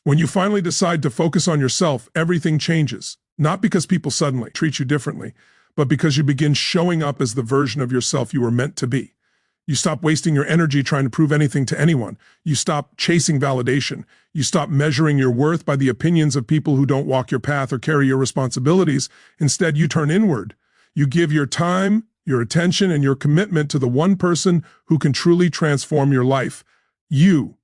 When you finally decide to focus on yourself, everything changes. Not because people suddenly treat you differently, but because you begin showing up as the version of yourself you were meant to be. You stop wasting your energy trying to prove anything to anyone. You stop chasing validation. You stop measuring your worth by the opinions of people who don't walk your path or carry your responsibilities. Instead, you turn inward. You give your time, your attention, and your commitment to the one person who can truly transform your life. You.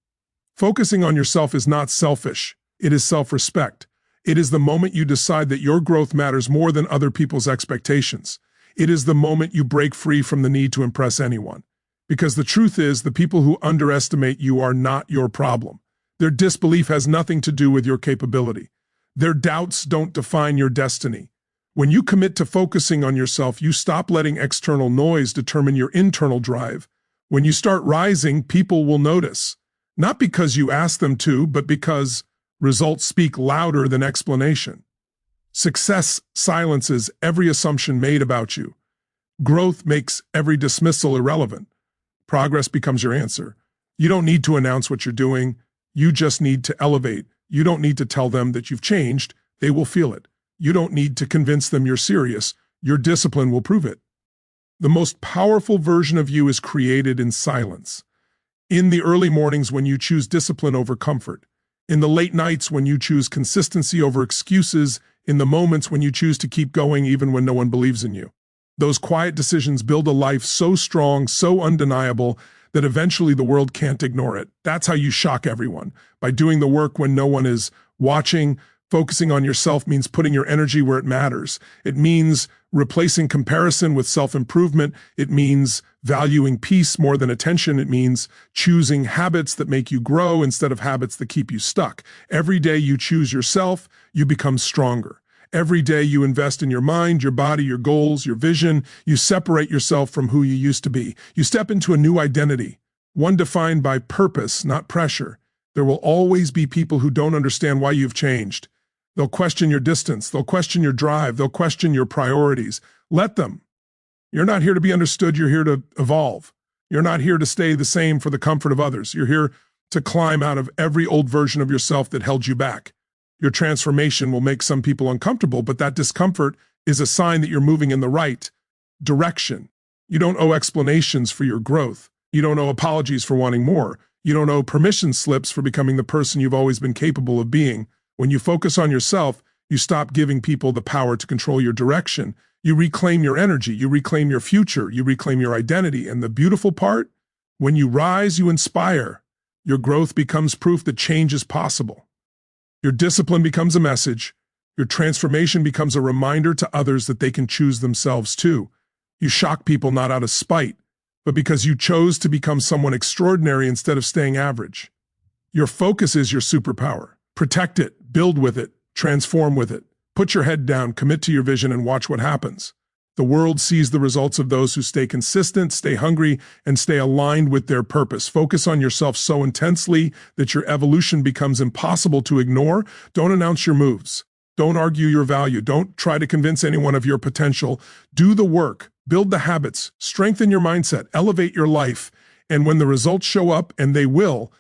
Focusing on yourself is not selfish. It is self-respect. It is the moment you decide that your growth matters more than other people's expectations. It is the moment you break free from the need to impress anyone. Because the truth is, the people who underestimate you are not your problem. Their disbelief has nothing to do with your capability. Their doubts don't define your destiny. When you commit to focusing on yourself, you stop letting external noise determine your internal drive. When you start rising, people will notice. Not because you ask them to, but because results speak louder than explanation. Success silences every assumption made about you. Growth makes every dismissal irrelevant. Progress becomes your answer. You don't need to announce what you're doing. You just need to elevate. You don't need to tell them that you've changed. They will feel it. You don't need to convince them you're serious. Your discipline will prove it. The most powerful version of you is created in silence. In the early mornings when you choose discipline over comfort. In the late nights when you choose consistency over excuses. In the moments when you choose to keep going even when no one believes in you. Those quiet decisions build a life so strong, so undeniable, that eventually the world can't ignore it. That's how you shock everyone. By doing the work when no one is watching. Focusing on yourself means putting your energy where it matters. It means replacing comparison with self-improvement. It means valuing peace more than attention. It means choosing habits that make you grow instead of habits that keep you stuck. Every day you choose yourself, you become stronger. Every day you invest in your mind, your body, your goals, your vision. You separate yourself from who you used to be. You step into a new identity, one defined by purpose, not pressure. There will always be people who don't understand why you've changed. They'll question your distance. They'll question your drive. They'll question your priorities. Let them. You're not here to be understood. You're here to evolve. You're not here to stay the same for the comfort of others. You're here to climb out of every old version of yourself that held you back. Your transformation will make some people uncomfortable, but that discomfort is a sign that you're moving in the right direction. You don't owe explanations for your growth. You don't owe apologies for wanting more. You don't owe permission slips for becoming the person you've always been capable of being. When you focus on yourself, you stop giving people the power to control your direction. You reclaim your energy. You reclaim your future. You reclaim your identity. And the beautiful part, when you rise, you inspire. Your growth becomes proof that change is possible. Your discipline becomes a message. Your transformation becomes a reminder to others that they can choose themselves too. You shock people not out of spite, but because you chose to become someone extraordinary instead of staying average. Your focus is your superpower. Protect it, build with it, transform with it. Put your head down, commit to your vision, and watch what happens. The world sees the results of those who stay consistent, stay hungry, and stay aligned with their purpose. Focus on yourself so intensely that your evolution becomes impossible to ignore. Don't announce your moves. Don't argue your value. Don't try to convince anyone of your potential. Do the work, build the habits, strengthen your mindset, elevate your life. And when the results show up, and they will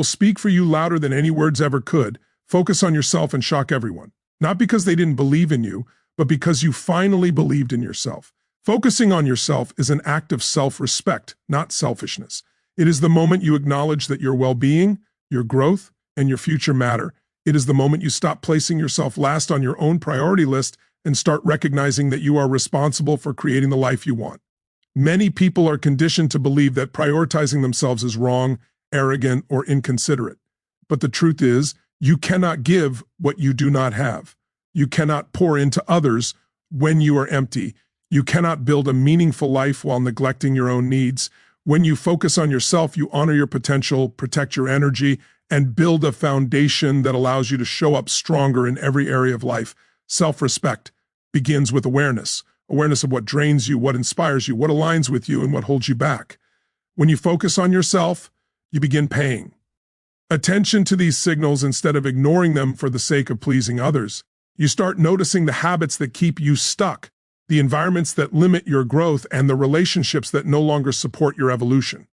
speak for you louder than any words ever could. Focus on yourself and shock everyone. Not because they didn't believe in you, but because you finally believed in yourself. Focusing on yourself is an act of self-respect, not selfishness. It is the moment you acknowledge that your well-being, your growth, and your future matter. It is the moment you stop placing yourself last on your own priority list and start recognizing that you are responsible for creating the life you want. Many people are conditioned to believe that prioritizing themselves is wrong, arrogant, or inconsiderate. But the truth is, you cannot give what you do not have. You cannot pour into others when you are empty. You cannot build a meaningful life while neglecting your own needs. When you focus on yourself, you honor your potential, protect your energy, and build a foundation that allows you to show up stronger in every area of life. Self-respect begins with awareness. Awareness of what drains you, what inspires you, what aligns with you, and what holds you back. When you focus on yourself, you begin paying attention to these signals instead of ignoring them for the sake of pleasing others. You start noticing the habits that keep you stuck, the environments that limit your growth, and the relationships that no longer support your evolution.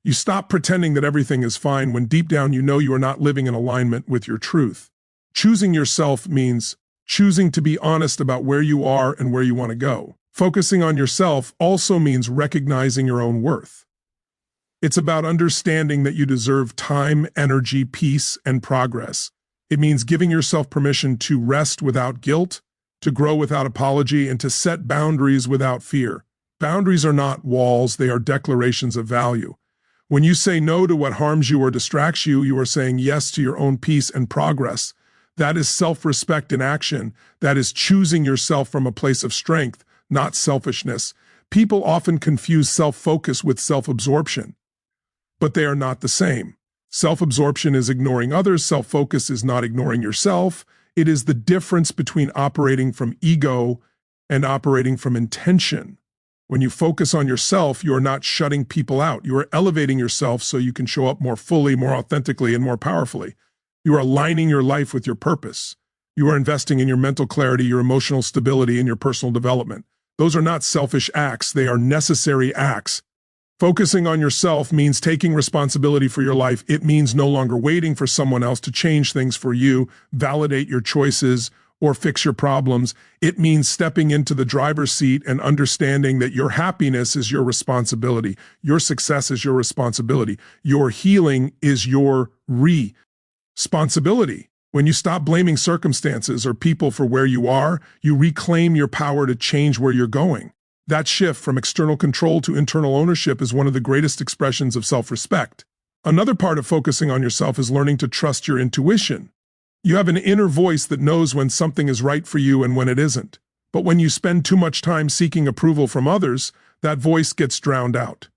You stop pretending that everything is fine when deep down you know you are not living in alignment with your truth. Choosing yourself means choosing to be honest about where you are and where you want to go. Focusing on yourself also means recognizing your own worth. It's about understanding that you deserve time, energy, peace, and progress. It means giving yourself permission to rest without guilt, to grow without apology, and to set boundaries without fear. Boundaries are not walls, they are declarations of value. When you say no to what harms you or distracts you, you are saying yes to your own peace and progress. That is self-respect in action. That is choosing yourself from a place of strength, not selfishness. People often confuse self-focus with self-absorption, but they are not the same. Self-absorption is ignoring others. Self-focus is not ignoring yourself. It is the difference between operating from ego and operating from intention. When you focus on yourself, you are not shutting people out. You are elevating yourself so you can show up more fully, more authentically, and more powerfully. You are aligning your life with your purpose. You are investing in your mental clarity, your emotional stability, and your personal development. Those are not selfish acts. They are necessary acts. Focusing on yourself means taking responsibility for your life. It means no longer waiting for someone else to change things for you, validate your choices, or fix your problems. It means stepping into the driver's seat and understanding that your happiness is your responsibility. Your success is your responsibility. Your healing is your responsibility. When you stop blaming circumstances or people for where you are, you reclaim your power to change where you're going. That shift from external control to internal ownership is one of the greatest expressions of self-respect. Another part of focusing on yourself is learning to trust your intuition. You have an inner voice that knows when something is right for you and when it isn't. But when you spend too much time seeking approval from others, that voice gets drowned out.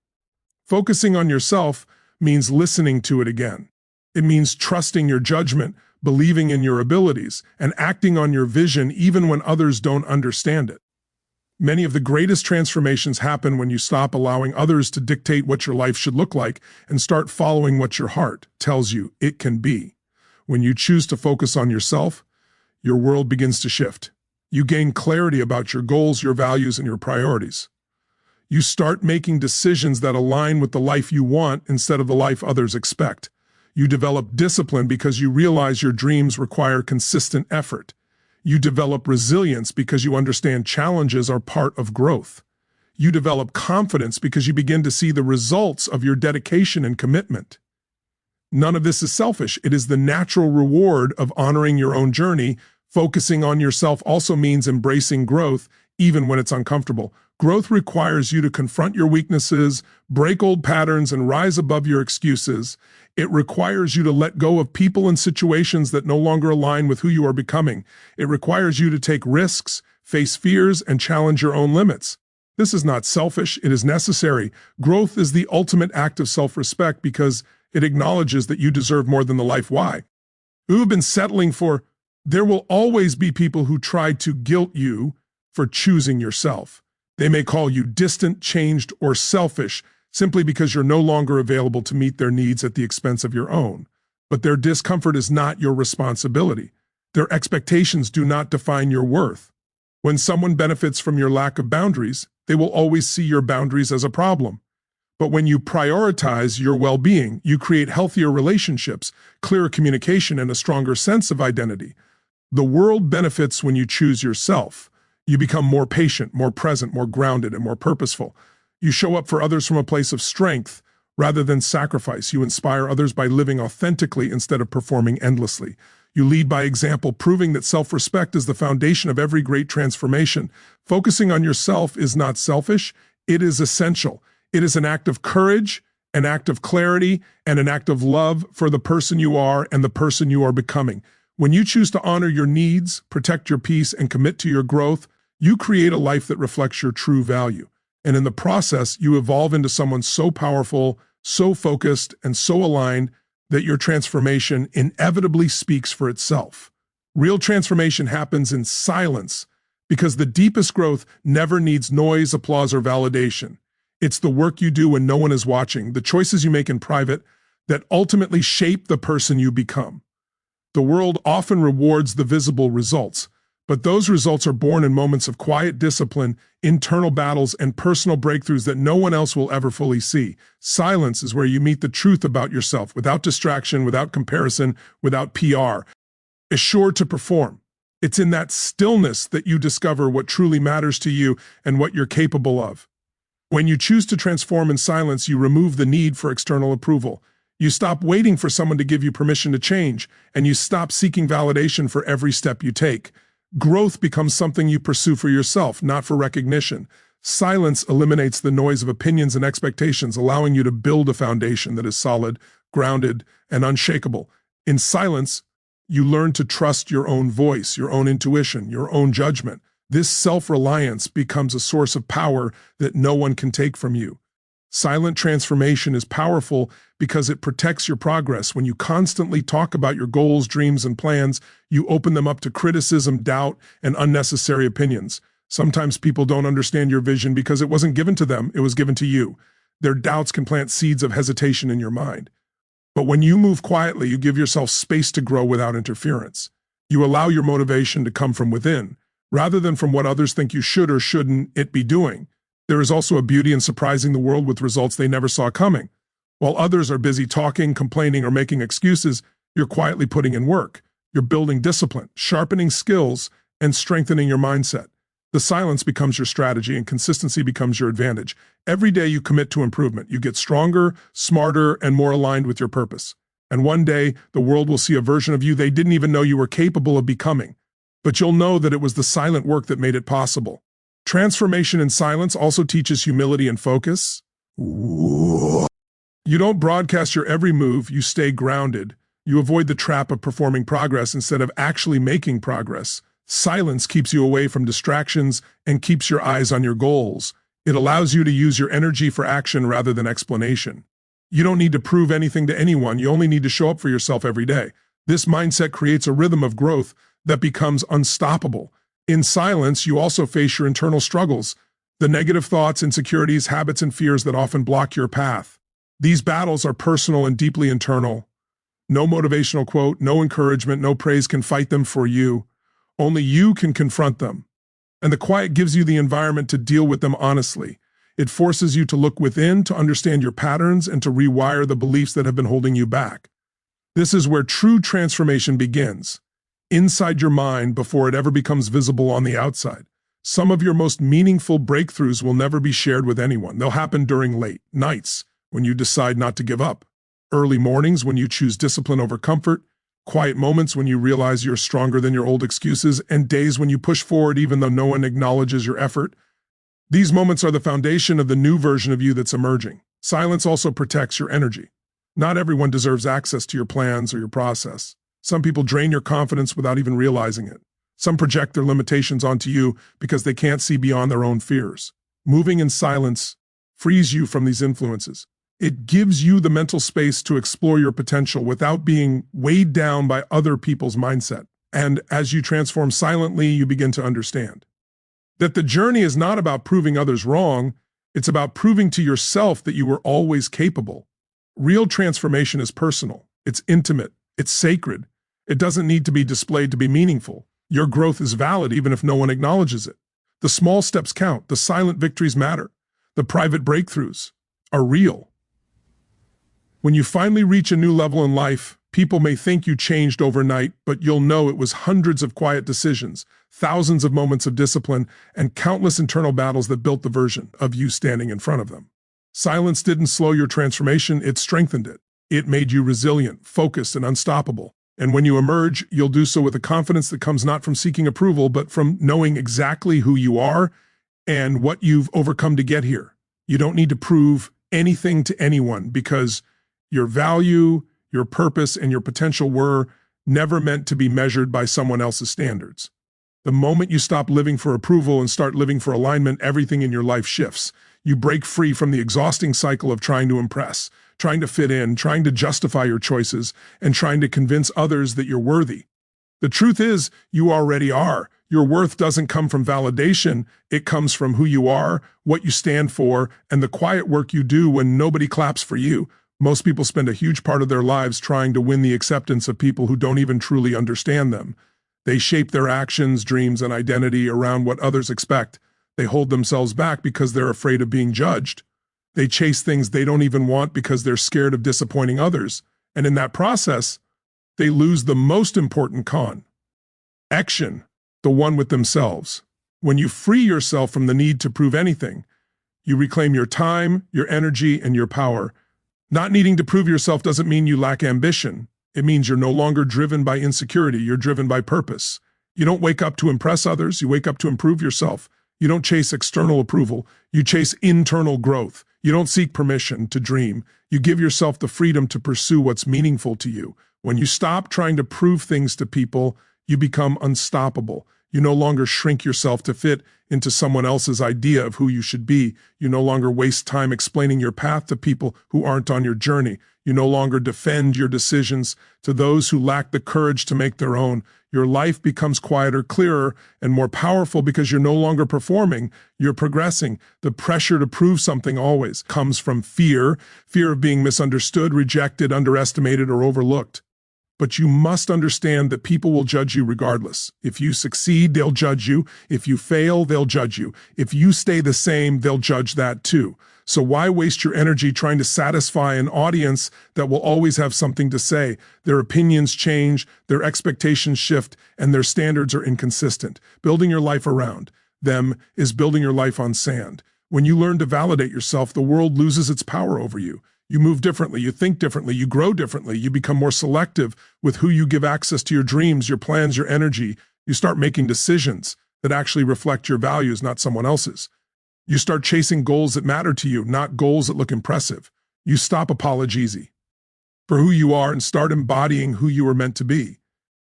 Focusing on yourself means listening to it again. It means trusting your judgment, believing in your abilities, and acting on your vision even when others don't understand it. Many of the greatest transformations happen when you stop allowing others to dictate what your life should look like and start following what your heart tells you it can be. When you choose to focus on yourself, your world begins to shift. You gain clarity about your goals, your values, and your priorities. You start making decisions that align with the life you want instead of the life others expect. You develop discipline because you realize your dreams require consistent effort. You develop resilience because you understand challenges are part of growth. You develop confidence because you begin to see the results of your dedication and commitment. None of this is selfish. It is the natural reward of honoring your own journey. Focusing on yourself also means embracing growth, even when it's uncomfortable. Growth requires you to confront your weaknesses, break old patterns, and rise above your excuses. It requires you to let go of people and situations that no longer align with who you are becoming. It requires you to take risks, face fears, and challenge your own limits. This is not selfish, it is necessary. Growth is the ultimate act of self-respect because it acknowledges that you deserve more than the life why. You have been settling for. There will always be people who try to guilt you for choosing yourself. They may call you distant, changed, or selfish simply because you're no longer available to meet their needs at the expense of your own. But their discomfort is not your responsibility. Their expectations do not define your worth. When someone benefits from your lack of boundaries, they will always see your boundaries as a problem. But when you prioritize your well-being, you create healthier relationships, clearer communication, and a stronger sense of identity. The world benefits when you choose yourself. You become more patient, more present, more grounded, and more purposeful. You show up for others from a place of strength rather than sacrifice. You inspire others by living authentically instead of performing endlessly. You lead by example, proving that self-respect is the foundation of every great transformation. Focusing on yourself is not selfish, it is essential. It is an act of courage, an act of clarity, and an act of love for the person you are and the person you are becoming. When you choose to honor your needs, protect your peace, and commit to your growth, you create a life that reflects your true value. And in the process, you evolve into someone so powerful, so focused, and so aligned that your transformation inevitably speaks for itself. Real transformation happens in silence because the deepest growth never needs noise, applause, or validation. It's the work you do when no one is watching, the choices you make in private that ultimately shape the person you become. The world often rewards the visible results, But those results are born in moments of quiet discipline, internal battles, and personal breakthroughs that no one else will ever fully see. Silence is where you meet the truth about yourself, without distraction, without comparison, without PR. Assured to perform. It's in that stillness that you discover what truly matters to you and what you're capable of. When you choose to transform in silence, you remove the need for external approval. You stop waiting for someone to give you permission to change, and you stop seeking validation for every step you take. Growth becomes something you pursue for yourself, not for recognition. Silence eliminates the noise of opinions and expectations, allowing you to build a foundation that is solid, grounded, and unshakable. In silence, you learn to trust your own voice, your own intuition, your own judgment. This self-reliance becomes a source of power that no one can take from you. Silent transformation is powerful because it protects your progress. When you constantly talk about your goals, dreams, and plans, you open them up to criticism, doubt, and unnecessary opinions. Sometimes people don't understand your vision because it wasn't given to them, it was given to you. Their doubts can plant seeds of hesitation in your mind. But when you move quietly, you give yourself space to grow without interference. You allow your motivation to come from within, rather than from what others think you should or shouldn't it be doing. There is also a beauty in surprising the world with results they never saw coming. While others are busy talking, complaining, or making excuses, you're quietly putting in work. You're building discipline, sharpening skills, and strengthening your mindset. The silence becomes your strategy, and consistency becomes your advantage. Every day you commit to improvement. You get stronger, smarter, and more aligned with your purpose. And one day, the world will see a version of you they didn't even know you were capable of becoming. But you'll know that it was the silent work that made it possible. Transformation in silence also teaches humility and focus. You don't broadcast your every move, you stay grounded. You avoid the trap of performing progress instead of actually making progress. Silence keeps you away from distractions and keeps your eyes on your goals. It allows you to use your energy for action rather than explanation. You don't need to prove anything to anyone, you only need to show up for yourself every day. This mindset creates a rhythm of growth that becomes unstoppable. In silence, you also face your internal struggles, the negative thoughts, insecurities, habits, and fears that often block your path. These battles are personal and deeply internal. No motivational quote, no encouragement, no praise can fight them for you. Only you can confront them. And the quiet gives you the environment to deal with them honestly. It forces you to look within, to understand your patterns, and to rewire the beliefs that have been holding you back. This is where true transformation begins. Inside your mind before it ever becomes visible on the outside. Some of your most meaningful breakthroughs will never be shared with anyone. They'll happen during late nights when you decide not to give up, early mornings when you choose discipline over comfort, quiet moments when you realize you're stronger than your old excuses, and days when you push forward even though no one acknowledges your effort. These moments are the foundation of the new version of you that's emerging. Silence also protects your energy. Not everyone deserves access to your plans or your process. Some people drain your confidence without even realizing it. Some project their limitations onto you because they can't see beyond their own fears. Moving in silence frees you from these influences. It gives you the mental space to explore your potential without being weighed down by other people's mindset. And as you transform silently, you begin to understand that the journey is not about proving others wrong, it's about proving to yourself that you were always capable. Real transformation is personal, it's intimate, it's sacred. It doesn't need to be displayed to be meaningful. Your growth is valid even if no one acknowledges it. The small steps count, the silent victories matter. The private breakthroughs are real. When you finally reach a new level in life, people may think you changed overnight, but you'll know it was hundreds of quiet decisions, thousands of moments of discipline, and countless internal battles that built the version of you standing in front of them. Silence didn't slow your transformation, it strengthened it. It made you resilient, focused, and unstoppable. And when you emerge, you'll do so with a confidence that comes not from seeking approval, but from knowing exactly who you are and what you've overcome to get here. You don't need to prove anything to anyone because your value, your purpose, and your potential were never meant to be measured by someone else's standards. The moment you stop living for approval and start living for alignment, everything in your life shifts. You break free from the exhausting cycle of trying to impress, trying to fit in, trying to justify your choices, and trying to convince others that you're worthy. The truth is, you already are. Your worth doesn't come from validation. It comes from who you are, what you stand for, and the quiet work you do when nobody claps for you. Most people spend a huge part of their lives trying to win the acceptance of people who don't even truly understand them. They shape their actions, dreams, and identity around what others expect. They hold themselves back because they're afraid of being judged. They chase things they don't even want because they're scared of disappointing others. And in that process, they lose the most important connection, the one with themselves. When you free yourself from the need to prove anything, you reclaim your time, your energy, and your power. Not needing to prove yourself doesn't mean you lack ambition. It means you're no longer driven by insecurity. You're driven by purpose. You don't wake up to impress others. You wake up to improve yourself. You don't chase external approval. You chase internal growth. You don't seek permission to dream. You give yourself the freedom to pursue what's meaningful to you. When you stop trying to prove things to people, you become unstoppable. You no longer shrink yourself to fit into someone else's idea of who you should be. You no longer waste time explaining your path to people who aren't on your journey. You no longer defend your decisions to those who lack the courage to make their own. Your life becomes quieter, clearer, and more powerful because you're no longer performing, you're progressing. The pressure to prove something always comes from fear of being misunderstood, rejected, underestimated, or overlooked. But you must understand that people will judge you regardless. If you succeed, they'll judge you. If you fail, they'll judge you. If you stay the same, they'll judge that too. So why waste your energy trying to satisfy an audience that will always have something to say? Their opinions change, their expectations shift, and their standards are inconsistent. Building your life around them is building your life on sand. When you learn to validate yourself, the world loses its power over you. You move differently, you think differently, you grow differently, you become more selective with who you give access to your dreams, your plans, your energy. You start making decisions that actually reflect your values, not someone else's. You start chasing goals that matter to you, not goals that look impressive. You stop apologizing for who you are and start embodying who you were meant to be.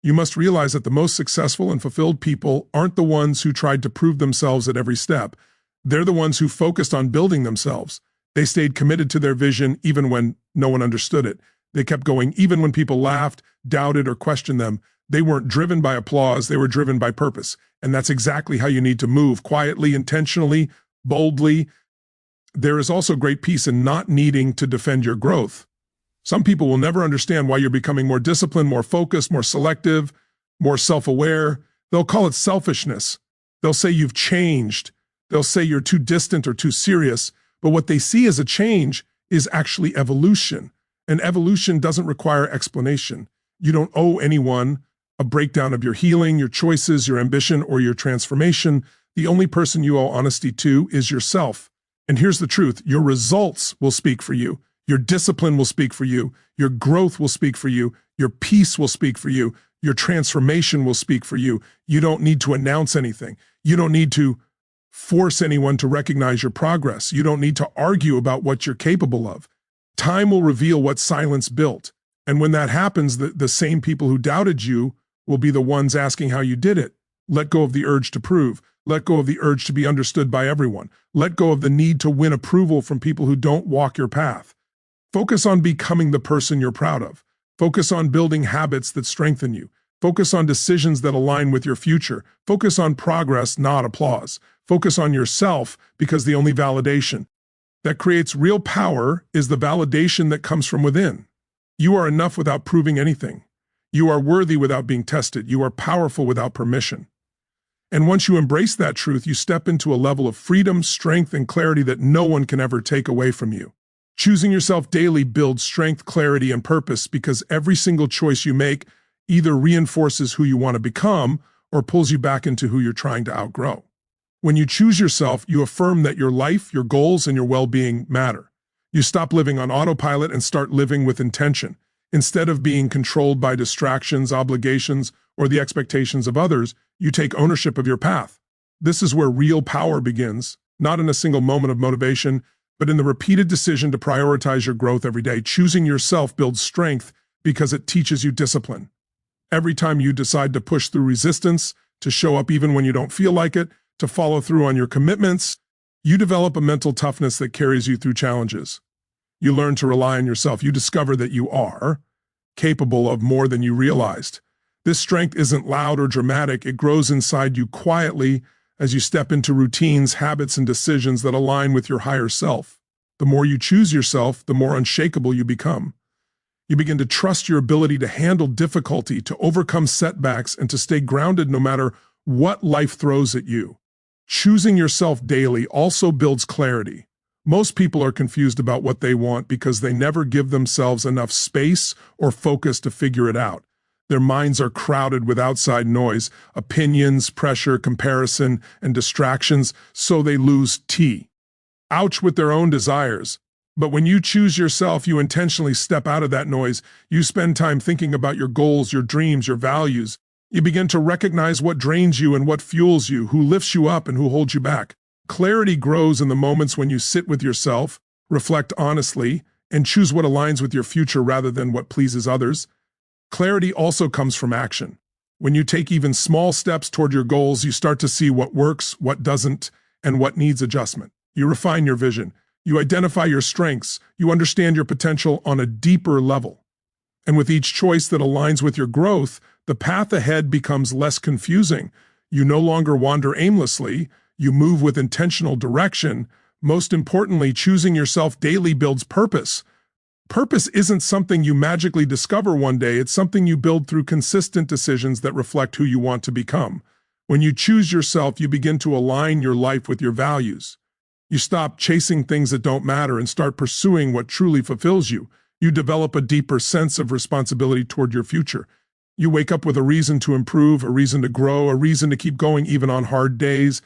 You must realize that the most successful and fulfilled people aren't the ones who tried to prove themselves at every step. They're the ones who focused on building themselves. They stayed committed to their vision even when no one understood it. They kept going even when people laughed, doubted, or questioned them. They weren't driven by applause, they were driven by purpose. And that's exactly how you need to move, quietly, intentionally, boldly. There is also great peace in not needing to defend your growth. Some people will never understand why you're becoming more disciplined, more focused, more selective, more self-aware. They'll call it selfishness. They'll say you've changed. They'll say you're too distant or too serious. But what they see as a change is actually evolution. And evolution doesn't require explanation. You don't owe anyone a breakdown of your healing, your choices, your ambition, or your transformation. The only person you owe honesty to is yourself. And here's the truth. Your results will speak for you. Your discipline will speak for you. Your growth will speak for you. Your peace will speak for you. Your transformation will speak for you. You don't need to announce anything. You don't need to force anyone to recognize your progress. You don't need to argue about what you're capable of. Time will reveal what silence built. And when that happens, the same people who doubted you will be the ones asking how you did it. Let go of the urge to prove. Let go of the urge to be understood by everyone. Let go of the need to win approval from people who don't walk your path. Focus on becoming the person you're proud of. Focus on building habits that strengthen you. Focus on decisions that align with your future. Focus on progress, not applause. Focus on yourself, because the only validation that creates real power is the validation that comes from within. You are enough without proving anything. You are worthy without being tested. You are powerful without permission. And once you embrace that truth, you step into a level of freedom, strength, and clarity that no one can ever take away from you. Choosing yourself daily builds strength, clarity, and purpose, because every single choice you make either reinforces who you want to become or pulls you back into who you're trying to outgrow. When you choose yourself, you affirm that your life, your goals, and your well-being matter. You stop living on autopilot and start living with intention. Instead of being controlled by distractions, obligations, or the expectations of others, you take ownership of your path. This is where real power begins, not in a single moment of motivation, but in the repeated decision to prioritize your growth every day. Choosing yourself builds strength because it teaches you discipline. Every time you decide to push through resistance, to show up even when you don't feel like it, to follow through on your commitments, you develop a mental toughness that carries you through challenges. You learn to rely on yourself. You discover that you are capable of more than you realized. This strength isn't loud or dramatic. It grows inside you quietly as you step into routines, habits, and decisions that align with your higher self. The more you choose yourself, the more unshakable you become. You begin to trust your ability to handle difficulty, to overcome setbacks, and to stay grounded no matter what life throws at you. Choosing yourself daily also builds clarity. Most people are confused about what they want because they never give themselves enough space or focus to figure it out. Their minds are crowded with outside noise, opinions, pressure, comparison, and distractions, so they lose ouch with their own desires. But when you choose yourself, you intentionally step out of that noise. You spend time thinking about your goals, your dreams, your values. You begin to recognize what drains you and what fuels you, who lifts you up and who holds you back. Clarity grows in the moments when you sit with yourself, reflect honestly, and choose what aligns with your future rather than what pleases others. Clarity also comes from action. When you take even small steps toward your goals, you start to see what works, what doesn't, and what needs adjustment. You refine your vision. You identify your strengths. You understand your potential on a deeper level. And with each choice that aligns with your growth, the path ahead becomes less confusing. You no longer wander aimlessly. You move with intentional direction. Most importantly, choosing yourself daily builds purpose. Purpose isn't something you magically discover one day. It's something you build through consistent decisions that reflect who you want to become. When you choose yourself, you begin to align your life with your values. You stop chasing things that don't matter and start pursuing what truly fulfills you. You develop a deeper sense of responsibility toward your future. You wake up with a reason to improve, a reason to grow, a reason to keep going even on hard days.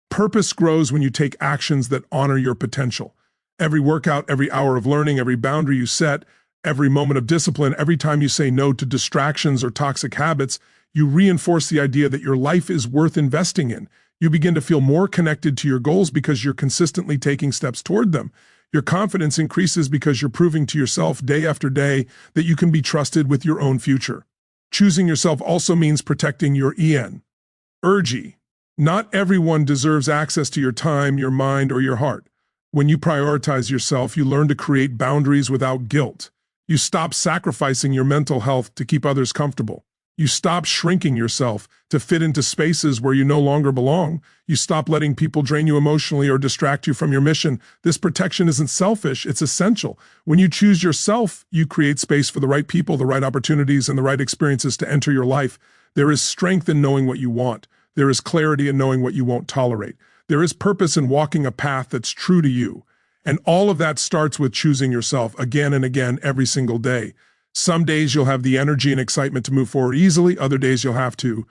Purpose grows when you take actions that honor your potential. Every workout, every hour of learning, every boundary you set, every moment of discipline, every time you say no to distractions or toxic habits, you reinforce the idea that your life is worth investing in. You begin to feel more connected to your goals because you're consistently taking steps toward them. Your confidence increases because you're proving to yourself day after day that you can be trusted with your own future. Choosing yourself also means protecting your energy. Not everyone deserves access to your time, your mind, or your heart. When you prioritize yourself, you learn to create boundaries without guilt. You stop sacrificing your mental health to keep others comfortable. You stop shrinking yourself to fit into spaces where you no longer belong. You stop letting people drain you emotionally or distract you from your mission. This protection isn't selfish, it's essential. When you choose yourself, you create space for the right people, the right opportunities, and the right experiences to enter your life. There is strength in knowing what you want. There is clarity in knowing what you won't tolerate. There is purpose in walking a path that's true to you. And all of that starts with choosing yourself again and again every single day. Some days you'll have the energy and excitement to move forward easily. Other days you'll have to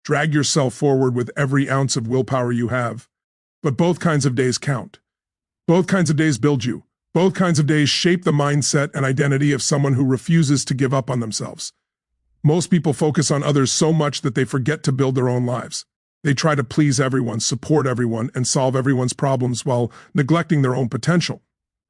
drag yourself forward with every ounce of willpower you have. But both kinds of days count. Both kinds of days build you. Both kinds of days shape the mindset and identity of someone who refuses to give up on themselves. Most people focus on others so much that they forget to build their own lives. They try to please everyone, support everyone, and solve everyone's problems while neglecting their own potential.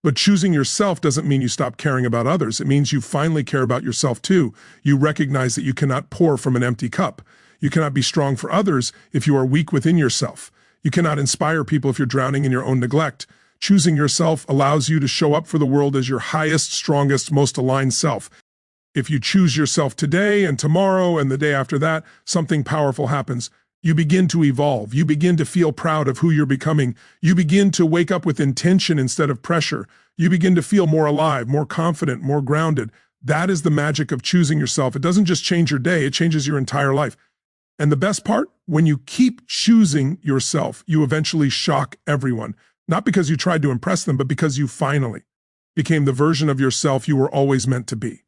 But choosing yourself doesn't mean you stop caring about others. It means you finally care about yourself too. You recognize that you cannot pour from an empty cup. You cannot be strong for others if you are weak within yourself. You cannot inspire people if you're drowning in your own neglect. Choosing yourself allows you to show up for the world as your highest, strongest, most aligned self. If you choose yourself today and tomorrow and the day after that, something powerful happens. You begin to evolve. You begin to feel proud of who you're becoming. You begin to wake up with intention instead of pressure. You begin to feel more alive, more confident, more grounded. That is the magic of choosing yourself. It doesn't just change your day, it changes your entire life. And the best part, when you keep choosing yourself, you eventually shock everyone. Not because you tried to impress them, but because you finally became the version of yourself you were always meant to be.